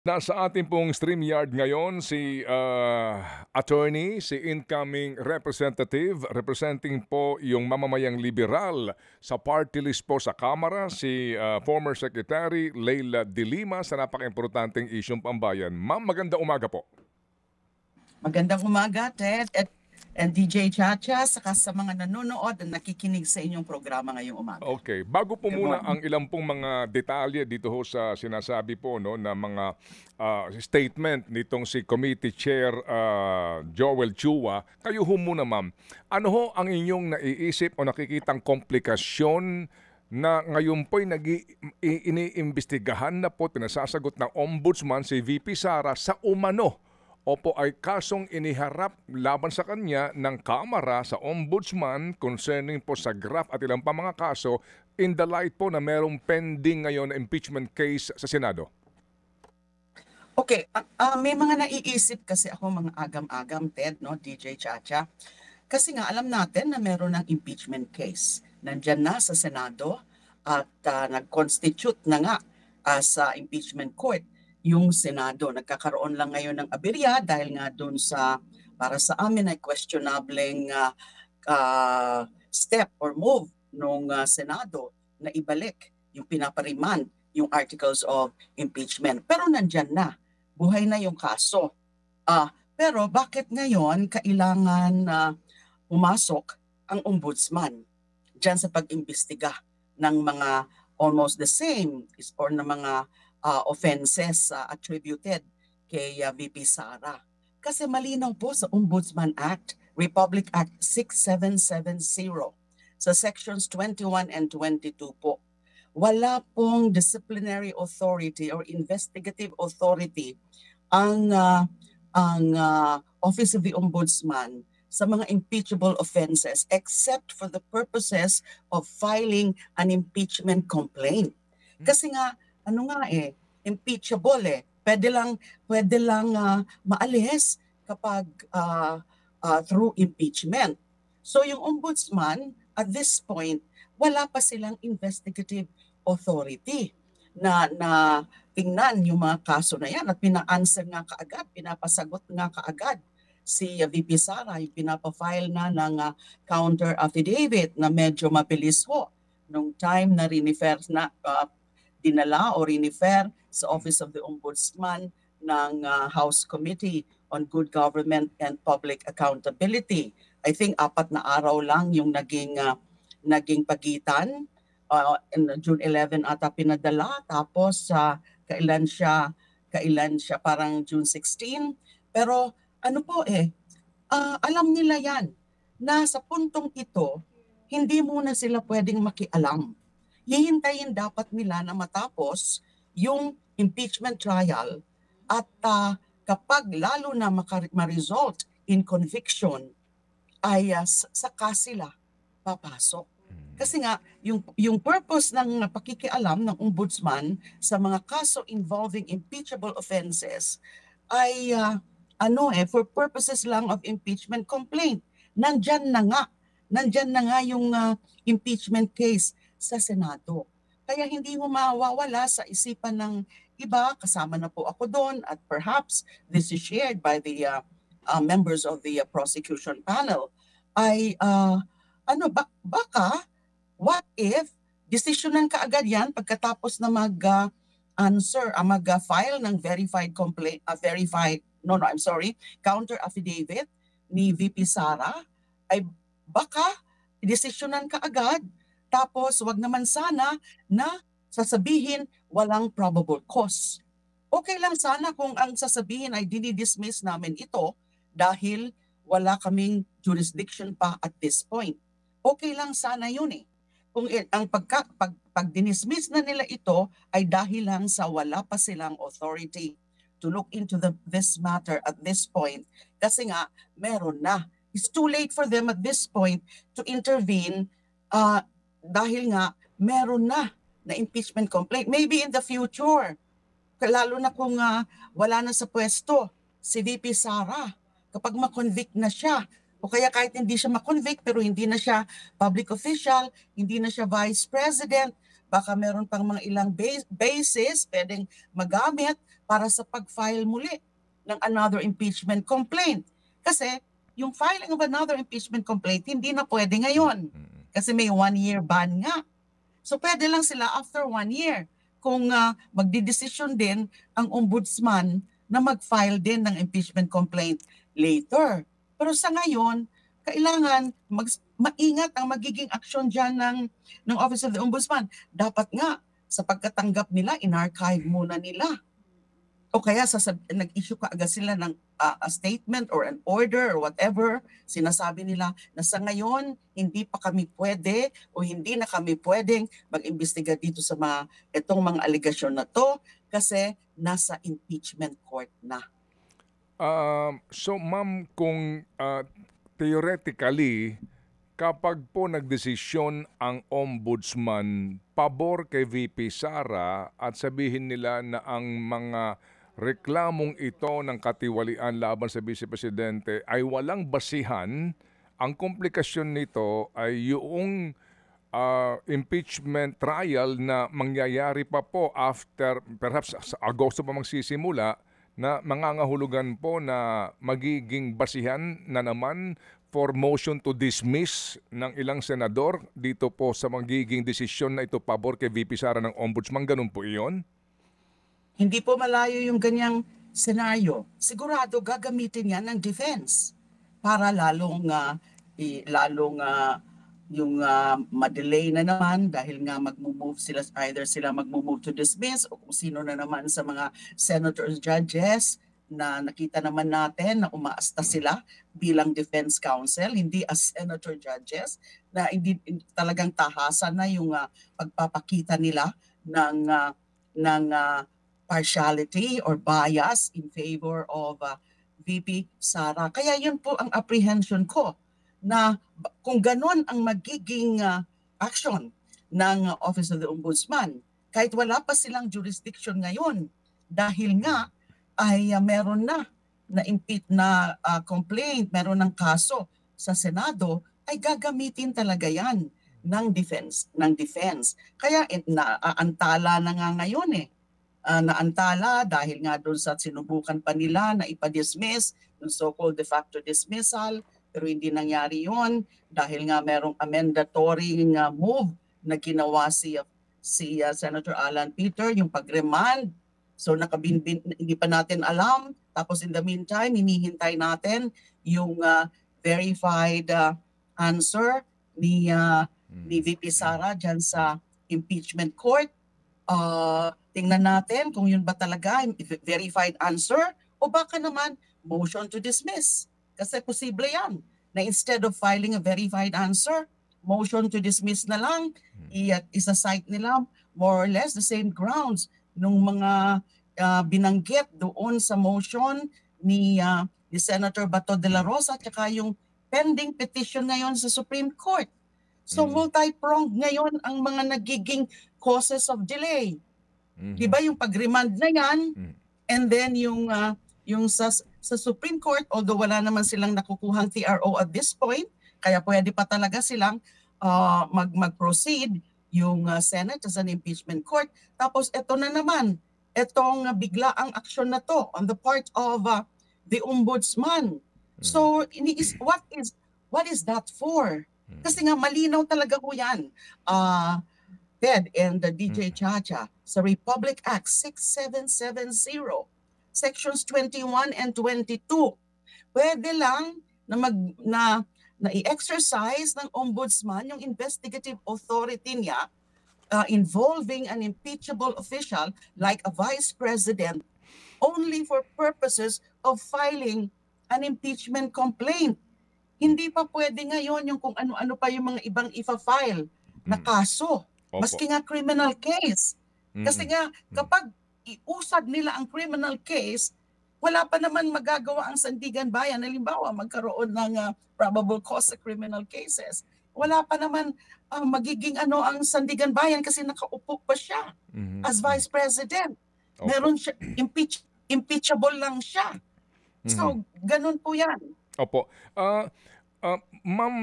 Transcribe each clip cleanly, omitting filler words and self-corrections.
Nasa ating pong StreamYard ngayon si attorney, si incoming representative, representing po yung mamamayang liberal sa party list po sa Kamara, si former Secretary Leila De Lima sa napaka-importanteng isyong pambayan. Ma'am, magandang umaga po. Magandang umaga, Ted and DJ Chacha, saka sa mga nanonood at nakikinig sa inyong programa ngayong umaga. Okay, bago po Good muna morning. ang ilang pong mga detalye dito ho sa sinasabi po no na mga statement nitong si Committee Chair Joel Chua, kayo ho muna ma'am. Ano ho ang inyong naiisip o nakikitang komplikasyon na ngayon po'y iniimbestigahan na po, tinasasagot ng Ombudsman si VP Sara sa umano opo ay kasong iniharap laban sa kanya ng Kamara sa Ombudsman concerning po sa graft at ilang pa mga kaso in the light po na merong pending ngayon na impeachment case sa Senado? Okay, may mga naiisip kasi ako mga agam-agam, Ted, no, DJ Chacha. Kasi nga alam natin na meron ng impeachment case. Nandyan na sa Senado at nag-constitute na nga sa impeachment court yung Senado. Nagkakaroon lang ngayon ng aberya dahil nga doon sa, para sa amin ay questionableng step or move nung Senado na ibalik yung pinapariman yung articles of impeachment. Pero nandyan na, buhay na yung kaso. Pero bakit ngayon kailangan pumasok ang ombudsman dyan sa pag-imbestiga ng mga almost the same or ng mga offenses attributed kay VP Sara? Kasi malinaw po sa Ombudsman Act, Republic Act 6770, sa sections 21 and 22 po, wala pong disciplinary authority or investigative authority ang Office of the Ombudsman sa mga impeachable offenses except for the purposes of filing an impeachment complaint. Kasi nga, impeachable eh. Pwede lang maalis kapag through impeachment. So yung ombudsman, at this point, wala pa silang investigative authority na tingnan yung mga kaso na yan at pina-answer nga kaagad, pinapasagot nga kaagad si VP Sara, yung pinapa-file na ng counter affidavit na medyo mabilis ho nung time na dinala o rinifer sa Office of the Ombudsman ng House Committee on Good Government and Public Accountability. I think 4 na araw lang yung naging pagitan. In June 11 ata pinadala, tapos kailan siya parang June 16. Pero ano po alam nila yan na sa puntong ito, hindi muna sila pwedeng makialam. Hihintayin dapat nila na matapos yung impeachment trial at kapag lalo na ma-result in conviction ay saka sila papasok. Kasi nga yung purpose ng pakikialam ng ombudsman sa mga kaso involving impeachable offenses ay for purposes lang of impeachment complaint. Nandyan na nga yung impeachment case sa Senado. Kaya hindi mo mawawala sa isipan ng iba, kasama na po ako doon, at perhaps this is shared by the members of the prosecution panel, ay baka, what if, desisyonan kaagad yan pagkatapos na mag-file ng verified complaint, counter affidavit ni VP Sara, ay baka desisyonan kaagad. Tapos wag naman sana na sasabihin walang probable cause. Okay lang sana kung ang sasabihin ay dinidismiss namin ito dahil wala kaming jurisdiction pa at this point. Okay lang sana yun eh. Kung ang pag dinismiss na nila ito ay dahil lang sa wala pa silang authority to look into this matter at this point. Kasi nga, meron na. It's too late for them at this point to intervene dahil nga meron na impeachment complaint. Maybe in the future, lalo na kung wala na sa pwesto si VP Sara, kapag ma-convict na siya, o kaya kahit hindi siya ma-convict pero hindi na siya public official, hindi na siya vice president, baka meron pang mga ilang basis pwedeng magamit para sa pag-file muli ng another impeachment complaint. Kasi yung filing of another impeachment complaint, hindi na pwede ngayon. Kasi may 1-year ban nga. So pwede lang sila after 1 year kung magdidesisyon din ang ombudsman na mag-file din ng impeachment complaint later. Pero sa ngayon, kailangan maingat ang magiging aksyon dyan ng Office of the Ombudsman. Dapat nga, sa pagkatanggap nila, in-archive muna nila. O kaya nag-issue ka agad sila ng a statement or an order or whatever, sinasabi nila na sa ngayon, hindi pa kami pwede o hindi na kami pwedeng mag-imbestiga dito sa itong mga aligasyon na to kasi nasa impeachment court na. So ma'am, kung theoretically, kapag po nagdesisyon ang ombudsman pabor kay VP Sara at sabihin nila na ang mga reklamong ito ng katiwalian laban sa Vice Presidente ay walang basihan, ang komplikasyon nito ay yung impeachment trial na mangyayari pa po after, perhaps sa Agosto pa magsisimula, na mangangahulugan po na magiging basihan na naman for motion to dismiss ng ilang senador dito po sa magiging desisyon na ito pabor kay VP Sara ng Ombudsman. Ganun po iyon? Hindi po malayo yung ganyang senaryo. Sigurado gagamitin yan ng defense para lalong yung ma-delay na naman dahil nga mag-move sila, either sila mag-move to dismiss o kung sino na naman sa mga senators, judges na nakita naman natin na umaasta sila bilang defense counsel, hindi as senator judges, na hindi talagang tahasan na yung pagpapakita nila ng partiality or bias in favor of VP Sara. Kaya yun po ang apprehension ko, na kung ganon ang magiging action ng Office of the Ombudsman, kahit wala pa silang jurisdiction ngayon, dahil nga ay meron na complaint, meron ng kaso sa Senado, ay gagamitin talaga yan ng defense. Kaya naantala na nga ngayon naantala dahil nga doon sa sinubukan pa nila na ipa-dismiss, yung so-called de facto dismissal, pero hindi nangyari yon dahil nga merong amendatory move na ginawa si Senator Alan Peter, yung pag-remand. So hindi pa natin alam. Tapos in the meantime, hinihintay natin yung verified answer ni VP Sara dyan sa impeachment court. Tingnan natin kung yun ba talaga verified answer o baka naman motion to dismiss. Kasi posible yan na instead of filing a verified answer, motion to dismiss na lang, isa-cite nila more or less the same grounds nung mga binanggit doon sa motion ni Senator Bato de la Rosa at saka yung pending petition ngayon sa Supreme Court. So multi-pronged ngayon ang mga nagiging causes of delay. Di ba yung pag-remand na yan, and then yung sa Supreme Court, although wala naman silang nakukuhang TRO at this point, kaya pwede pa talaga silang mag-proceed yung Senate as an impeachment court. Tapos ito na naman, itong biglaang aksyon na to on the part of the Ombudsman. So what is that for? Kasi nga malinaw talaga ho yan. Ted and DJ Chacha sa Republic Act 6770, Sections 21 and 22. Pwede lang na i-exercise ng Ombudsman yung investigative authority niya involving an impeachable official like a vice president only for purposes of filing an impeachment complaint. Hindi pa pwede ngayon yung kung ano-ano pa yung mga ibang ifa-file na kaso. Maski nga criminal case. Kasi nga kapag iusad nila ang criminal case, wala pa naman magagawa ang Sandigan Bayan. Halimbawa, magkaroon ng probable cause sa criminal cases. Wala pa naman magiging ang Sandigan Bayan kasi nakaupo pa siya as vice president. Meron siya, impeachable lang siya. So, ganun po yan. Opo. Ma'am,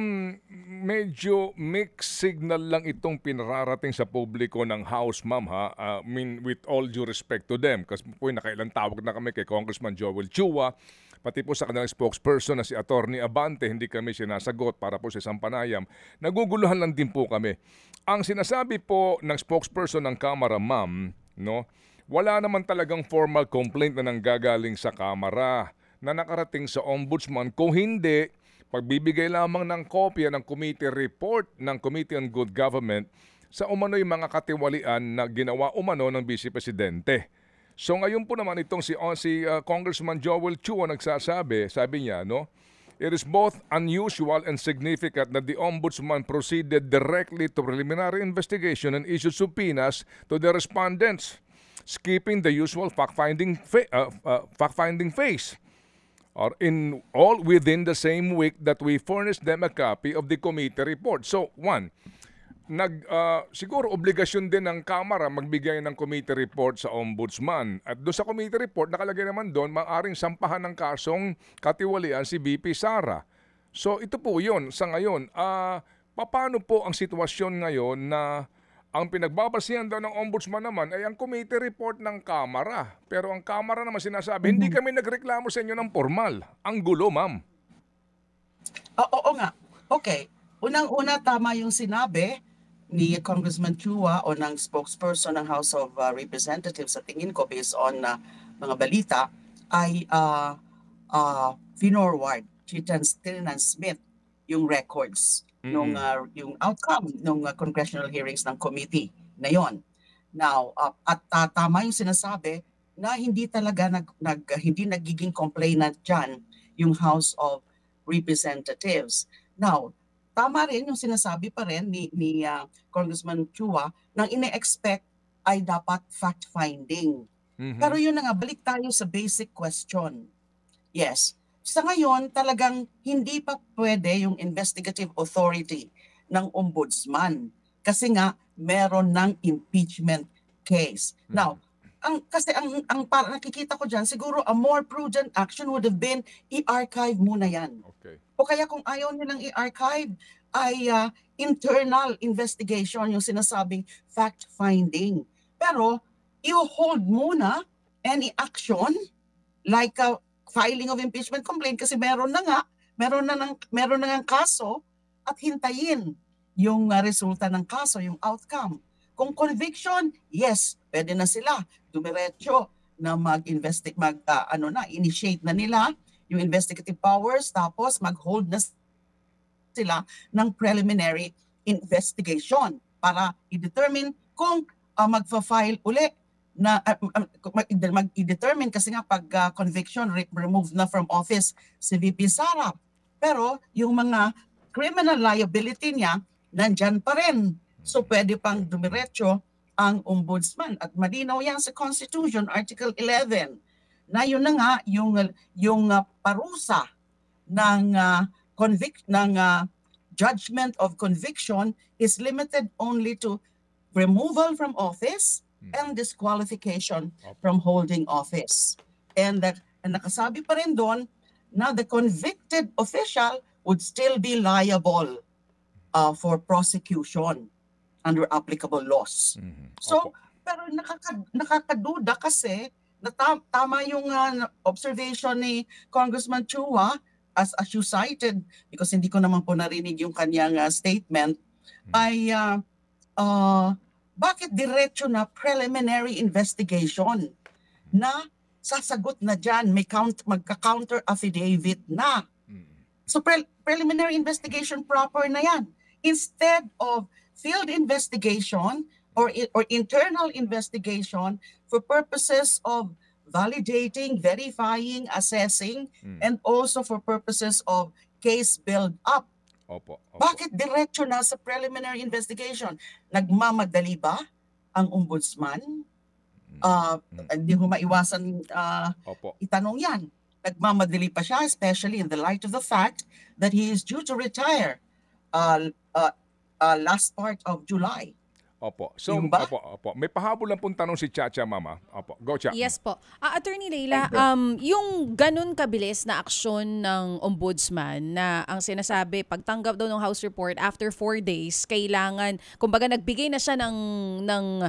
medyo mixed signal lang itong pinararating sa publiko ng House, ma'am, ha? I mean, with all due respect to them, kasi po nakailang tawag na kami kay Congressman Joel Chua, pati po sa kanilang spokesperson na si Attorney Abante, hindi kami sinasagot para po sa isang panayam. Naguguluhan lang din po kami. Ang sinasabi po ng spokesperson ng Kamara, ma'am, no, wala naman talagang formal complaint na nanggagaling sa Kamara na nakarating sa Ombudsman. Kung hindi, pagbibigay lamang ng kopya ng committee report ng Committee on Good Government sa umano'y mga katiwalian na ginawa umano ng Vice Presidente. So ngayon po naman itong si Congressman Joel Chua nagsasabi, sabi niya, no, it is both unusual and significant that the Ombudsman proceeded directly to preliminary investigation and issued subpoenas to the respondents, skipping the usual fact-finding phase. Or in all within the same week that we furnished them a copy of the committee report. So, one, siguro obligasyon din ng Kamara magbigay ng committee report sa Ombudsman. At doon sa committee report, nakalagay naman doon, maaaring sampahan ng kasong katiwalian si VP Sara. So, ito po yun. Sa ngayon, paano po ang sitwasyon ngayon na ang pinagbabasihan daw ng Ombudsman naman ay ang committee report ng Kamara. Pero ang Kamara naman sinasabi, hindi kami nagreklamo sa inyo ng formal. Ang gulo, ma'am. Oo nga. Okay. Unang-una, tama yung sinabi ni Congressman Chua o ng spokesperson ng House of Representatives sa tingin ko based on mga balita ay finorward, Smith yung records nung yung outcome ng congressional hearings ng committee na yon. Now, at tama yung sinasabi na hindi talaga hindi nagiging complainant diyan yung House of Representatives. Now, tama rin yung sinasabi pa rin ni Congressman Chua nang ine-expect ay dapat fact-finding. Pero yun na nga, balik tayo sa basic question. Yes, sa ngayon talagang hindi pa pwede yung investigative authority ng ombudsman kasi nga meron ng impeachment case. Now, kasi para nakikita ko diyan siguro a more prudent action would have been i-archive muna yan. Okay. O kaya kung ayaw nilang i-archive ay internal investigation yung sinasabing fact-finding. Pero i-hold muna any action like filing of impeachment complaint kasi meron na ng kaso at hintayin yung resulta ng kaso, yung outcome. Kung conviction, yes, pwede na sila dumiretso na initiate na nila yung investigative powers tapos mag-hold na sila ng preliminary investigation para i-determine kung magfa-file uli na mag-determine kasi nga pag conviction removed na from office si VP Sara. Pero yung mga criminal liability niya nandyan pa rin. So pwede pang dumiretso ang ombudsman at malinaw yan sa Constitution Article 11 na yun na nga yung parusa ng judgment of conviction is limited only to removal from office and disqualification from holding office. And nakasabi pa rin doon na the convicted official would still be liable for prosecution under applicable laws. So, pero nakakaduda kasi na tama yung observation ni Congressman Chua as you cited, because hindi ko naman po narinig yung kanyang statement, ay bakit diretso na preliminary investigation na sasagot na dyan, magka-counter affidavit na. So preliminary investigation proper na yan. Instead of field investigation or internal investigation for purposes of validating, verifying, assessing, and also for purposes of case build-up. Opo. Bakit diretso na sa preliminary investigation? Nagmamadali ba ang ombudsman? Hindi ko maiwasan itanong yan. Nagmamadali pa siya, especially in the light of the fact that he is due to retire last part of July. Opo. So, Yung ba? opo. May pahabol lang pong tanong si Chacha, mama. Opo. Go, Cha. Yes po. Attorney Leila, Thank you. yung ganun kabilis na aksyon ng ombudsman na ang sinasabi, pagtanggap daw ng House report after 4 days, kailangan, kumbaga nagbigay na siya ng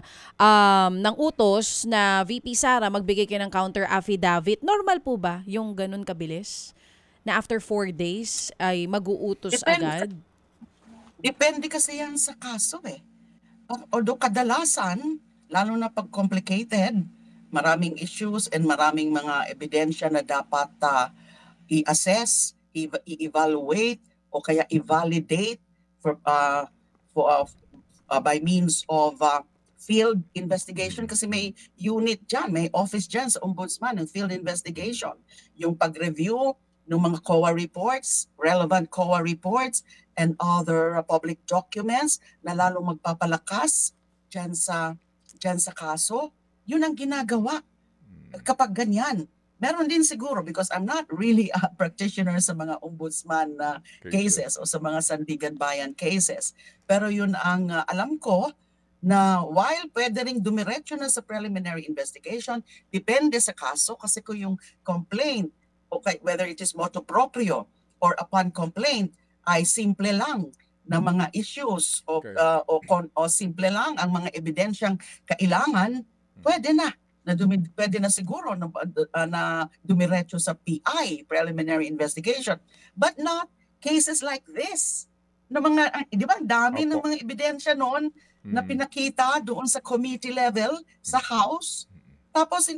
utos na VP Sara magbigay kayo ng counter affidavit. Normal po ba yung ganun kabilis? Na after 4 days ay mag-uutos agad? Depende kasi yan sa kaso eh. Although kadalasan, lalo na pag complicated, maraming issues and maraming mga ebidensya na dapat i-assess, i-evaluate, o kaya i-validate by means of field investigation, kasi may unit dyan, may office dyan sa ombudsman ng field investigation. Yung pag-review ng mga COA reports, relevant COA reports, and other public documents na lalong magpapalakas dyan sa kaso, yun ang ginagawa kapag ganyan. Meron din siguro, because I'm not really a practitioner sa mga ombudsman cases o sa mga Sandigan Bayan cases. Pero yun ang alam ko, na while pwede ring dumiretso na sa preliminary investigation, depende sa kaso, kasi kung yung complaint, okay, whether it is motu proprio or upon complaint, ay simple lang na mga issues o simple lang ang mga ebidensyang kailangan, pwede na siguro na dumiretso sa PI, preliminary investigation. But not cases like this. Na mga, di ba, dami ng mga ebidensya noon na pinakita doon sa committee level, sa House. Tapos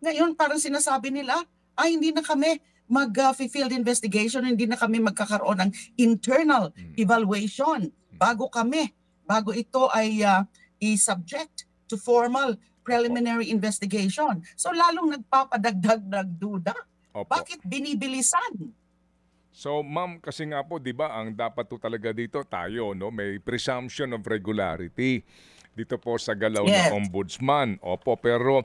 ngayon parang sinasabi nila, hindi na kami mag-field investigation, hindi na kami magkakaroon ng internal evaluation bago ito ay i-subject to formal preliminary investigation. So lalong nagpapadagdag ng duda. Bakit binibilisan? So, ma'am, kasi nga po, 'di ba, ang dapat po talaga dito tayo, no, may presumption of regularity dito po sa galaw ng ombudsman. Opo, pero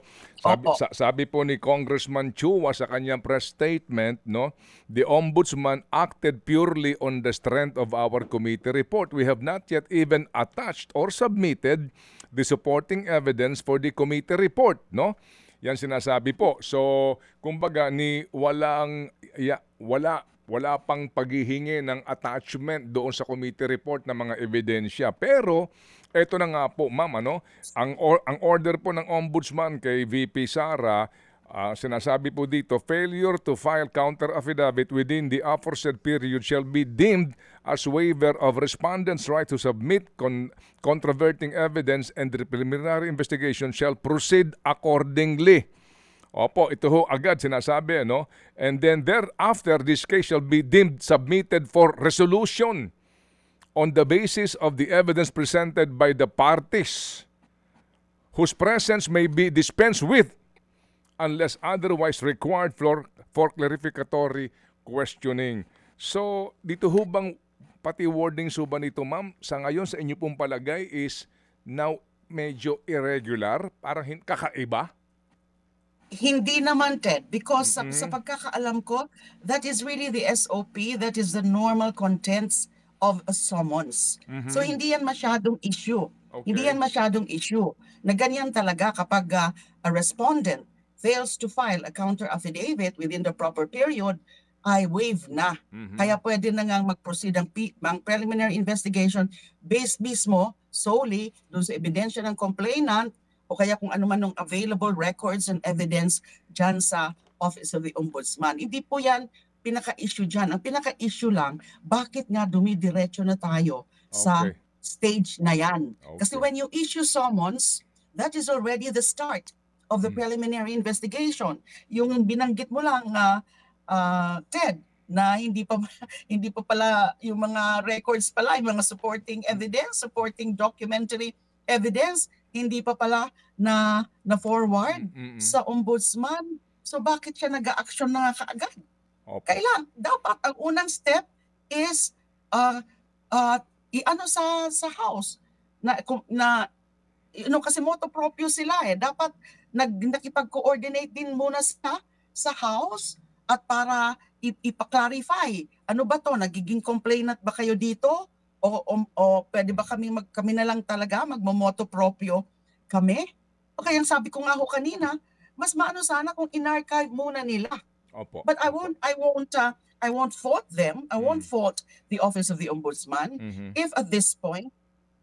sabi po ni Congressman Chua sa kanyang press statement, no, the ombudsman acted purely on the strength of our committee report. We have not yet even attached or submitted the supporting evidence for the committee report, no? Yan sinasabi po. So, kumbaga wala pang paghihingi ng attachment doon sa committee report ng mga ebidensya. Pero eto na nga po, ma'am, ang order po ng ombudsman kay VP Sara, sinasabi po dito, failure to file counter affidavit within the aforesaid period shall be deemed as waiver of respondents' right to submit controverting evidence, and the preliminary investigation shall proceed accordingly. Opo, ito ho agad sinasabi, no? And then thereafter, this case shall be deemed submitted for resolution on the basis of the evidence presented by the parties whose presence may be dispensed with unless otherwise required for clarificatory questioning. So, dito ho bang pati wording so ba nito, ma'am, sa ngayon sa inyo pong palagay is now medyo irregular, parang kakaiba? Hindi naman, Ted, because sa pagkakaalam ko, that is really the SOP, that is the normal contents of a summons. So hindi yan masyadong issue. Okay. Hindi yan masyadong issue. Na ganyan talaga kapag a respondent fails to file a counter affidavit within the proper period, ay waive na. Kaya pwede na nga mag-proceed ang preliminary investigation based mismo solely doon sa ebidensya ng complainant o kaya kung ano man ng available records and evidence dyan sa Office of the Ombudsman. Hindi po yan pinaka-issue dyan. Ang pinaka-issue lang, bakit nga dumidiretso na tayo sa stage na yan? Kasi when you issue summons, that is already the start of the preliminary investigation. Yung binanggit mo lang, Ted, na hindi pa pala yung mga records pala, yung mga supporting evidence, supporting documentary evidence, hindi pa pala na forward sa ombudsman. So bakit siya nag-a-action na kaagad? Kailan? Dapat ang unang step is i-ano sa House na kasi motu proprio sila dapat nakipag-coordinate din muna sa House at para ipa-clarify. Ano ba to? Nagiging complainant ba kayo dito? o pwede ba kami na lang talaga magmomoto proprio kami? O kaya sabi ko nga ho kanina, mas maano sana kung in-archive muna nila. Opo. But Opo. I won't fault them. I won't Mm. fault the Office of the Ombudsman Mhm. if at this point,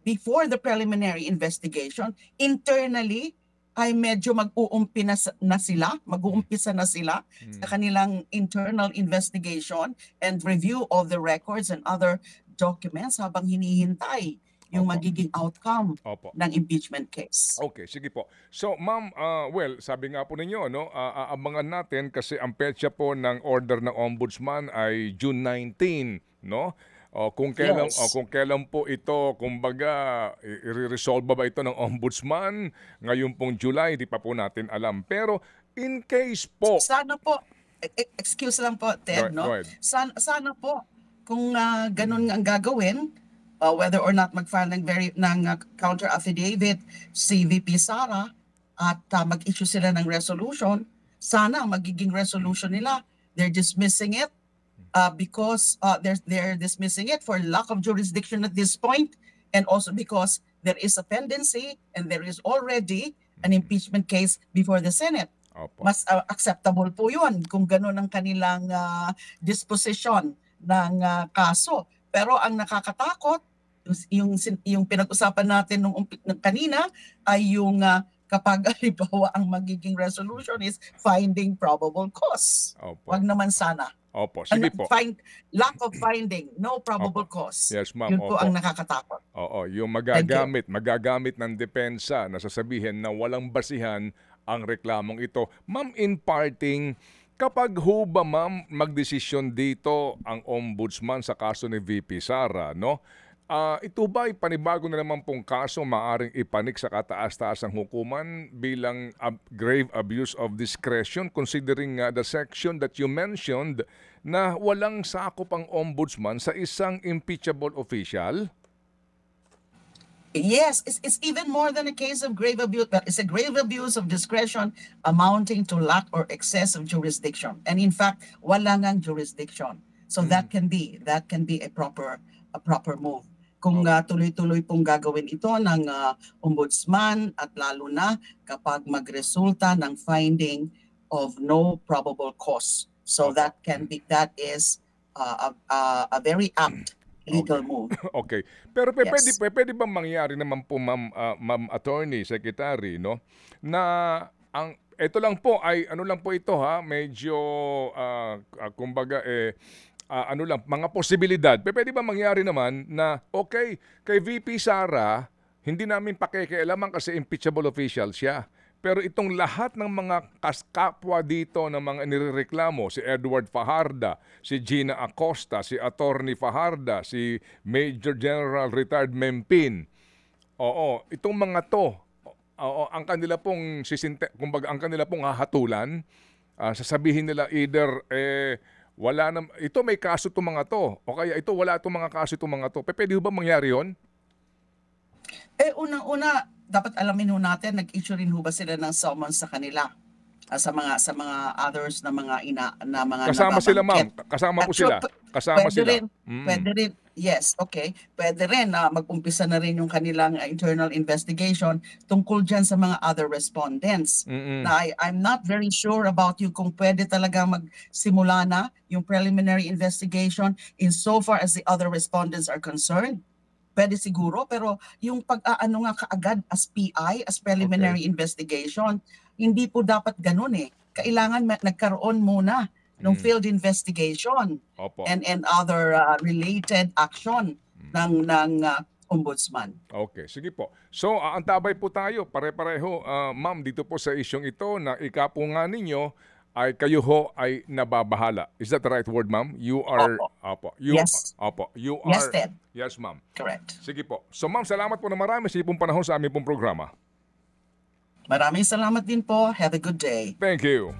before the preliminary investigation, internally ay medyo mag-uumpisa na sila sa Mm. kanilang internal investigation and review of the records and other documents habang hinihintay yung Opo. magiging outcome Opo. ng impeachment case. Okay, sige po. So, ma'am, well, sabi nga po ninyo, no, aabangan natin kasi ang petsa po ng order ng ombudsman ay June 19, no? O Yes. kung kailan po ito, kumbaga, i-resolve ba ito ng ombudsman ngayon pong July, di pa po natin alam. Pero in case po, Sana po, excuse lang po, Ted, go no? ahead. Sana po, kung ganun ang gagawin, whether or not mag-file ng counter affidavit si VP Sara at mag-issue sila ng resolution, sana magiging resolution nila, they're dismissing it because they're dismissing it for lack of jurisdiction at this point, and also because there is a pendency and there is already an impeachment case before the Senate. Opo. Mas acceptable po yun kung gano'n ang kanilang disposition ng kaso. Pero ang nakakatakot, yung pinag-usapan natin nung kanina ay yung kapag halimbawa ang magiging resolution is finding probable cause. Opo. Wag naman sana. Opo, sige po. Lack of finding, no probable cause. Yes, ma'am. Yun po Opo. ang nakakatakot. Oo, yung Thank you. magagamit ng depensa na sasabihin na walang basihan ang reklamong ito. Ma'am, in parting, kapag ho ba, ma'am, magdesisyon dito ang ombudsman sa kaso ni VP Sara, no? Ito ba ay panibago na naman pong kaso maaring ipanik sa kataas-taasang hukuman bilang grave abuse of discretion considering the section that you mentioned na walang sakop ang ombudsman sa isang impeachable official? Yes, it's even more than a case of grave abuse, but it's a grave abuse of discretion amounting to lack or excess of jurisdiction. And in fact, wala ngang jurisdiction. So that can be a proper move. Kung tuloy-tuloy pong gagawin ito ng ombudsman at lalo na kapag magresulta ng finding of no probable cause. So that is a very apt legal move. Okay. Pero Yes. pwede bang mangyari naman po, ma'am attorney, secretary, no? Na ito lang po ay ano lang po ito ha, medyo kumbaga ano lang, mga posibilidad. Pwede ba mangyari naman na okay, kay VP Sara, hindi namin pakikialaman kasi impeachable official siya. Pero itong lahat ng mga kapwa dito ng mga nirereklamo, si Edward Fajarda, si Gina Acosta, si Attorney Fajarda, si Major General Retired Mempin. Oo, itong mga to, ang kanila pong kumbaga ang kanila pong hahatulan, sasabihin nila either wala na, ito may kaso itong mga to, o kaya ito wala itong mga kaso itong mga to. Pwede ba mangyari yun? Unang-una, dapat alamin ho natin, nag-issue rin ho ba sila ng summons sa kanila? Sa mga others na mga Kasama sila, ma'am. nababangkit. Kasama po At sila. Kasama pwede sila. rin, pwede rin, yes, okay. Pwede rin na mag-umpisa na rin yung kanilang internal investigation tungkol dyan sa mga other respondents. Na I'm not very sure about you kung pwede talaga magsimula na yung preliminary investigation insofar as the other respondents are concerned. Pwede siguro, pero yung pag-aano nga kaagad as PI, as preliminary investigation, hindi po dapat ganun eh. Kailangan nagkaroon muna ng field investigation. Opo. and other related action ng ombudsman. Okay, sige po. So, aantabay po tayo, pare-pareho, ma'am, dito po sa isyong ito na ika po nga ninyo ay kayo ho ay nababahala. Is that the right word, ma'am? You are... Opo. Yes. Opo. You are... Yes, Ted. Yes, ma'am. Correct. Sige po. So, ma'am, salamat po na marami sa iyong panahon sa aming pong programa. Maraming salamat din po. Have a good day. Thank you.